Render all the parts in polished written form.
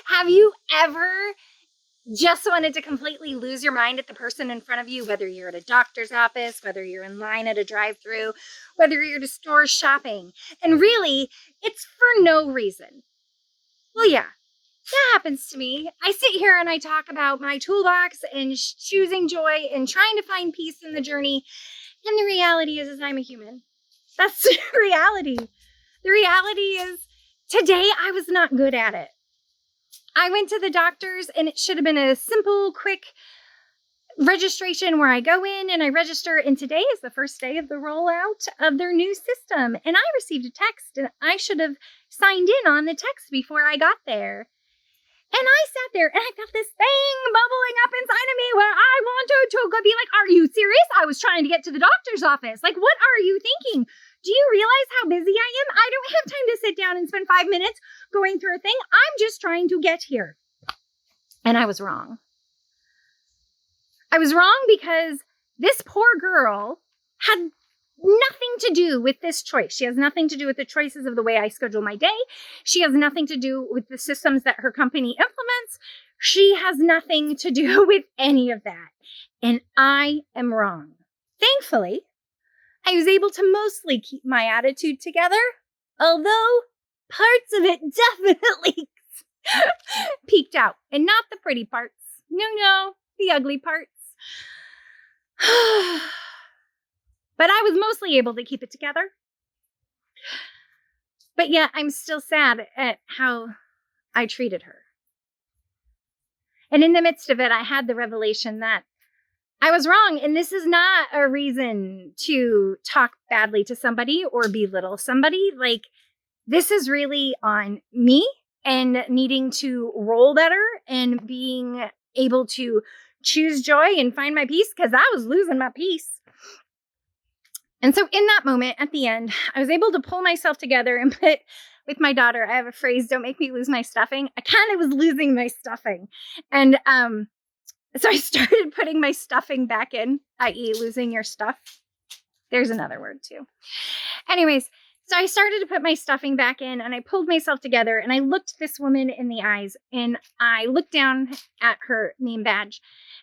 Have you ever just wanted to completely lose your mind at the person in front of you, whether you're at a doctor's office, whether you're in line at a drive-thru, whether you're at a store shopping, and really, it's for no reason? Well, yeah, that happens to me. I sit here and I talk about my toolbox and choosing joy and trying to find peace in the journey, and the reality is I'm a human. That's the reality. The reality is today I was not good at it. I went to the doctor's and it should have been a simple, quick registration where I go in and I register. And today is the first day of the rollout of their new system. And I received a text and I should have signed in on the text before I got there. And I sat there and I felt this thing bubbling up inside of me where I wanted to go be like, are you serious? I was trying to get to the doctor's office. Like, what are you thinking? Do you realize how busy I am? I don't have time to sit down and spend 5 minutes going through a thing. I'm just trying to get here. And I was wrong. I was wrong because this poor girl had nothing to do with this choice. She has nothing to do with the choices of the way I schedule my day. She has nothing to do with the systems that her company implements. She has nothing to do with any of that. And I am wrong. Thankfully, I was able to mostly keep my attitude together, although parts of it definitely peeked out. And not the pretty parts. No, the ugly parts. But I was mostly able to keep it together. But yet I'm still sad at how I treated her. And in the midst of it, I had the revelation that I was wrong. And this is not a reason to talk badly to somebody or belittle somebody. Like, this is really on me and needing to roll better and being able to choose joy and find my peace, because I was losing my peace. And so in that moment, at the end, I was able to pull myself together and put, with my daughter, I have a phrase, don't make me lose my stuffing. I kind of was losing my stuffing. And so I started putting my stuffing back in, i.e. losing your stuff. There's another word too. Anyways, so I started to put my stuffing back in and I pulled myself together and I looked this woman in the eyes and I looked down at her name badge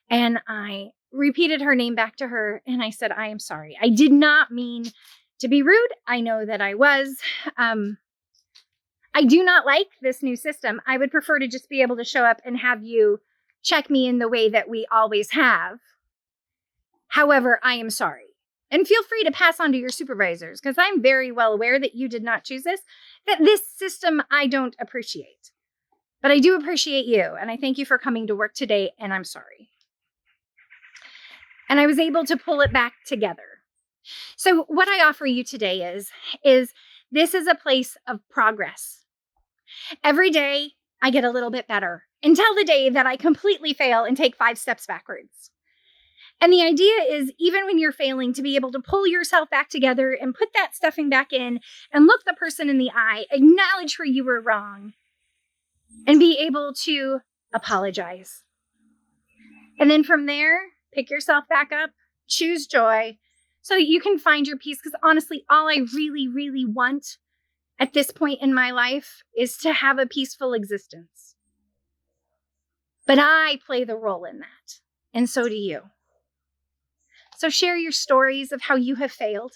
and I repeated her name back to her and I said, I am sorry. I did not mean to be rude. I know that I was. I do not like this new system. I would prefer to just be able to show up and have you check me in the way that we always have. However, I am sorry. And feel free to pass on to your supervisors, because I'm very well aware that you did not choose this, that this system I don't appreciate. But I do appreciate you, and I thank you for coming to work today, and I'm sorry. And I was able to pull it back together. So what I offer you today is this is a place of progress. Every day, I get a little bit better, until the day that I completely fail and take 5 steps backwards. And the idea is, even when you're failing, to be able to pull yourself back together and put that stuffing back in and look the person in the eye, acknowledge where you were wrong, and be able to apologize. And then from there, pick yourself back up, choose joy, so that you can find your peace. Because honestly, all I really, really want at this point in my life is to have a peaceful existence. But I play the role in that, and so do you. So share your stories of how you have failed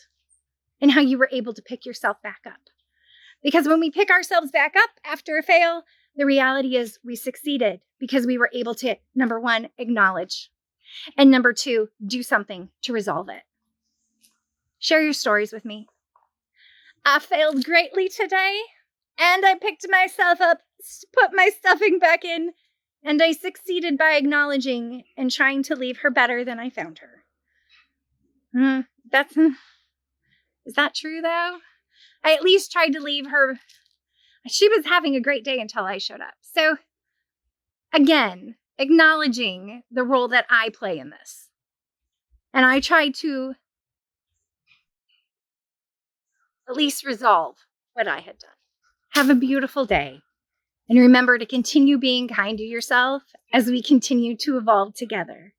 and how you were able to pick yourself back up. Because when we pick ourselves back up after a fail, the reality is we succeeded because we were able to, number 1, acknowledge, and number 2, do something to resolve it. Share your stories with me. I failed greatly today, and I picked myself up, put my stuffing back in, and I succeeded by acknowledging and trying to leave her better than I found her. Is that true though? I at least tried to leave her. She was having a great day until I showed up. So again, acknowledging the role that I play in this. And I tried to at least resolve what I had done. Have a beautiful day. And remember to continue being kind to yourself as we continue to evolve together.